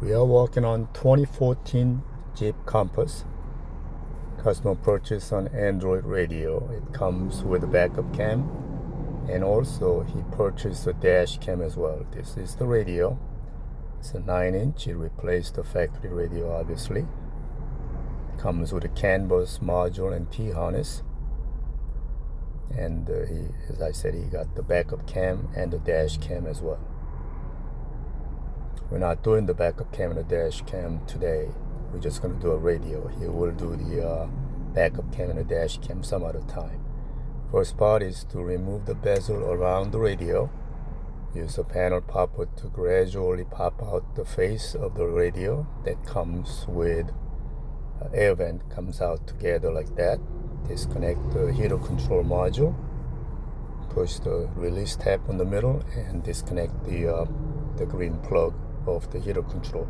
We are working on 2014 Jeep Compass. Customer purchase on Android radio. It comes with a backup cam, and also he purchased a dash cam as well. This is the radio. It's a 9-inch. It replaced the factory radio, obviously. It comes with a CAN bus module and T-harness. And as I said, he got the backup cam and the dash cam as well. We're not doing the backup cam and the dash cam today. We're just going to do a radio. He will do the backup cam and the dash cam some other time. First part is to remove the bezel around the radio. Use a panel popper to gradually pop out the face of the radio that comes with air vent comes out together like that. Disconnect the heater control module. Push the release tab in the middle and disconnect the green plug of the heater control.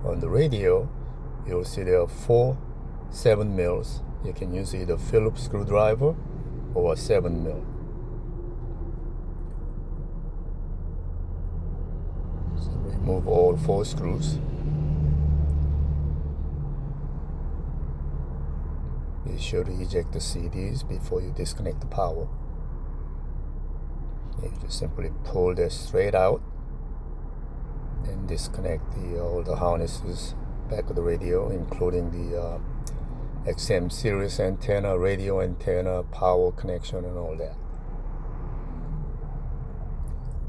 On the radio, you'll see there are 4 7 mils. You can use either Phillips screwdriver or a 7 mil. So remove all 4 screws. Be sure to eject the CDs before you disconnect the power. You just simply pull this straight out and disconnect all the harnesses back of the radio, including the XM series antenna, radio antenna, power connection, and all that.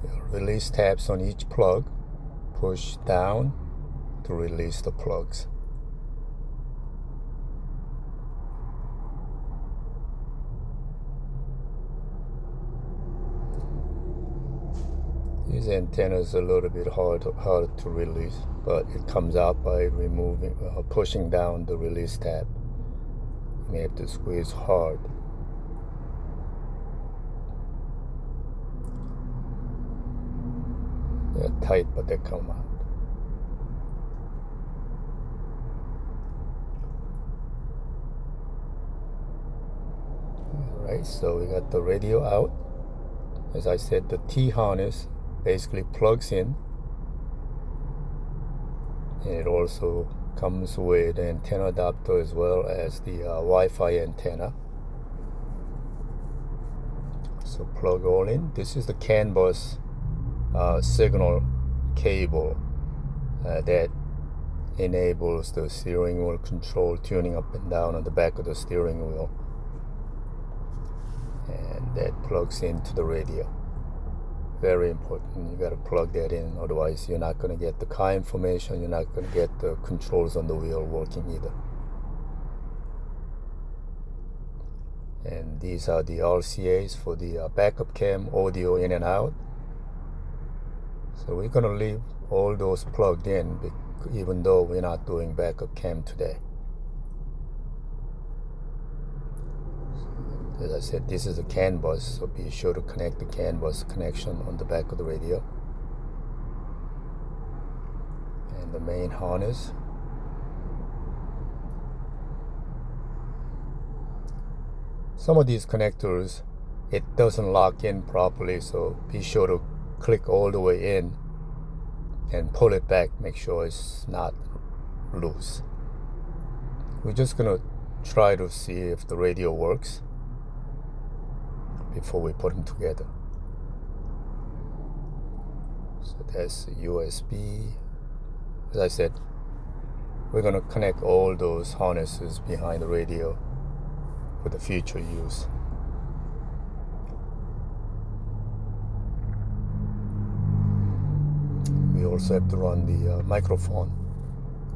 There are release tabs on each plug. Push down to release the plugs. These antennas are a little bit hard to release, but it comes out by removing, pushing down the release tab. You may have to squeeze hard. They're tight, but they come out. Alright, so we got the radio out. As I said, the T-harness basically plugs in, and it also comes with an antenna adapter as well as the Wi-Fi antenna. So plug all in. This is the CAN bus signal cable that enables the steering wheel control, tuning up and down on the back of the steering wheel, and that plugs into the radio. Very important. You got to plug that in, otherwise you're not going to get the car information, you're not going to get the controls on the wheel working either. And these are the RCAs for the backup cam, audio in and out. So we're going to leave all those plugged in, even though we're not doing backup cam today. As I said, this is a CAN bus, so be sure to connect the CAN bus connection on the back of the radio. And the main harness. Some of these connectors, it doesn't lock in properly, so be sure to click all the way in and pull it back, make sure it's not loose. We're just gonna try to see if the radio works before we put them together. So that's a USB. As I said, we're going to connect all those harnesses behind the radio for the future use. We also have to run the microphone.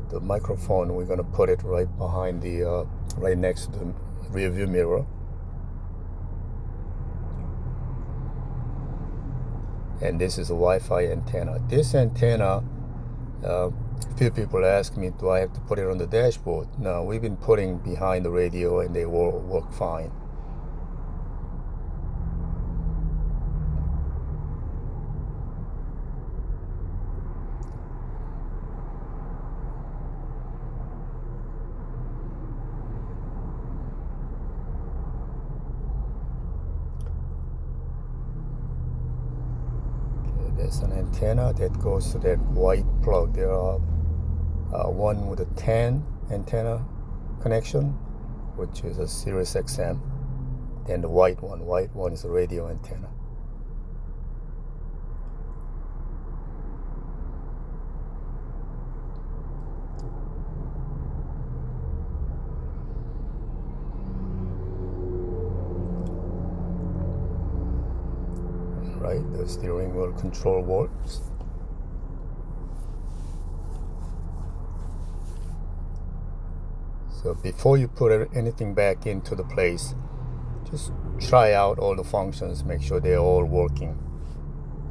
The microphone, we're going to put it right behind the, right next to the rear view mirror. And this is a Wi-Fi antenna. This antenna, a few people ask me, do I have to put it on the dashboard? No, we've been putting behind the radio and they will work fine. There's an antenna that goes to that white plug. There are one with a 10 antenna connection, which is a Sirius XM. Then the white one is a radio antenna. Right, the steering wheel control works. So before you put anything back into the place, just try out all the functions, make sure they're all working,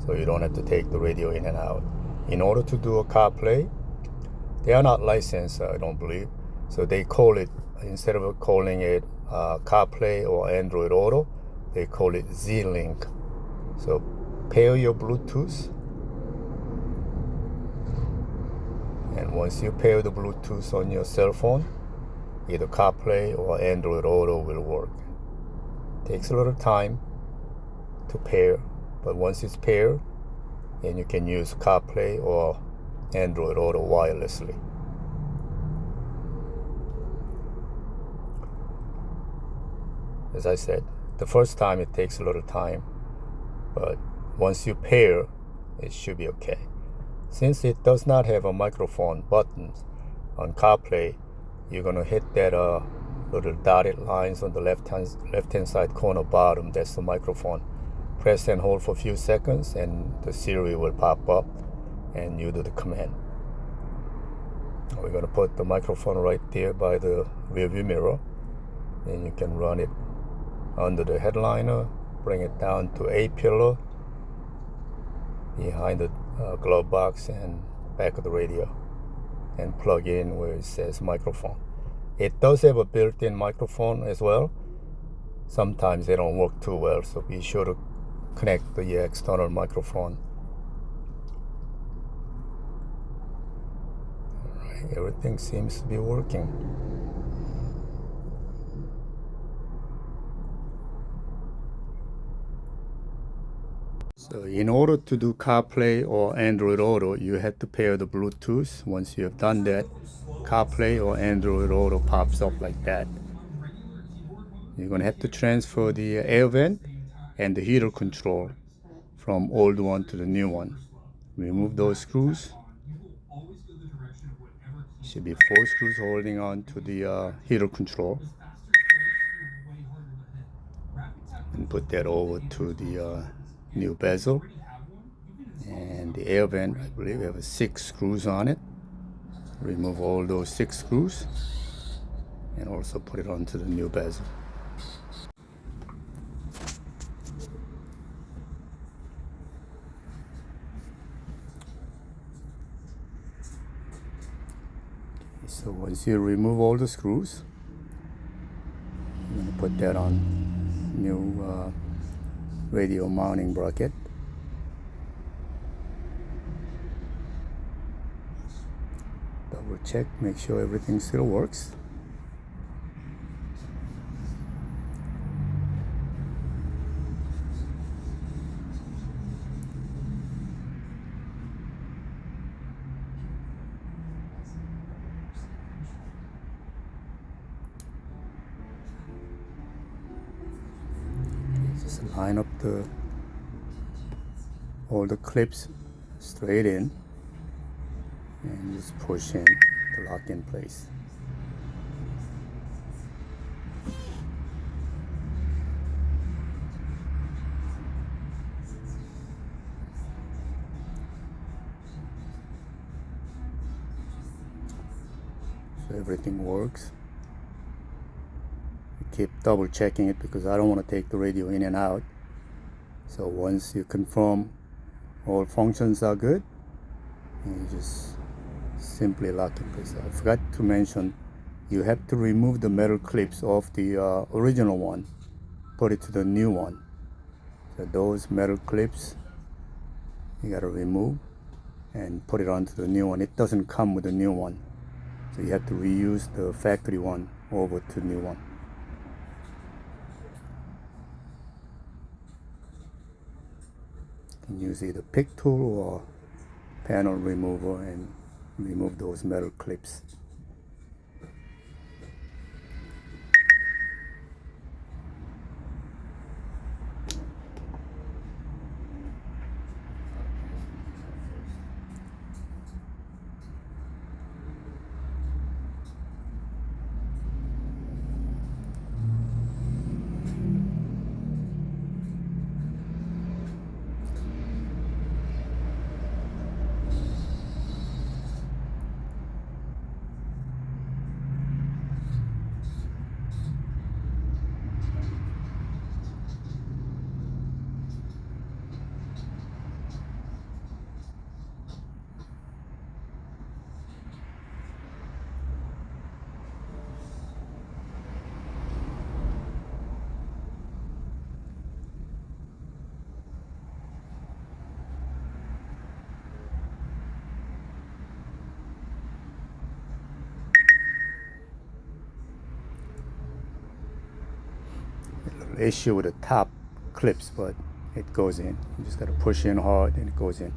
so you don't have to take the radio in and out. In order to do a CarPlay, they are not licensed, I don't believe, so they call it, instead of calling it CarPlay or Android Auto, they call it Z-Link. So pair your Bluetooth, and once you pair the Bluetooth on your cell phone, either CarPlay or Android Auto will work. Takes a little time to pair, but once it's paired, then you can use CarPlay or Android Auto wirelessly. As I said, the first time it takes a little time, but once you pair, it should be okay. Since it does not have a microphone button on CarPlay, you're gonna hit that little dotted lines on the left hand side corner bottom. That's the microphone. Press and hold for a few seconds, and the Siri will pop up, and you do the command. We're gonna put the microphone right there by the rear view mirror, and you can run it under the headliner, bring it down to A pillar, behind the glove box and back of the radio, and plug in where it says microphone. It does have a built-in microphone as well. Sometimes they don't work too well, so be sure to connect the external microphone. All right, everything seems to be working. So in order to do CarPlay or Android Auto, you have to pair the Bluetooth. Once you have done that, CarPlay or Android Auto pops up like that. You're going to have to transfer the air vent and the heater control from old one to the new one. Remove those screws. Should be 4 screws holding on to the heater control. And put that over to the new bezel. And the air vent, I believe, have 6 screws on it. Remove all those 6 screws and also put it onto the new bezel. So once you remove all the screws, I'm going to put that on new radio mounting bracket. Double check, make sure everything still works. Just line up all the clips straight in and just push in to lock in place. So everything works. Keep double checking it because I don't want to take the radio in and out. So once you confirm all functions are good, you just simply lock in place. I forgot to mention, you have to remove the metal clips off the original one, put it to the new one. So those metal clips you got to remove and put it onto the new one. It doesn't come with the new one, so you have to reuse the factory one over to the new one. use either pick tool or panel remover and remove those metal clips. Issue with the top clips, but it goes in. You just gotta push in hard and it goes in.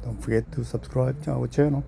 Don't forget to subscribe to our channel.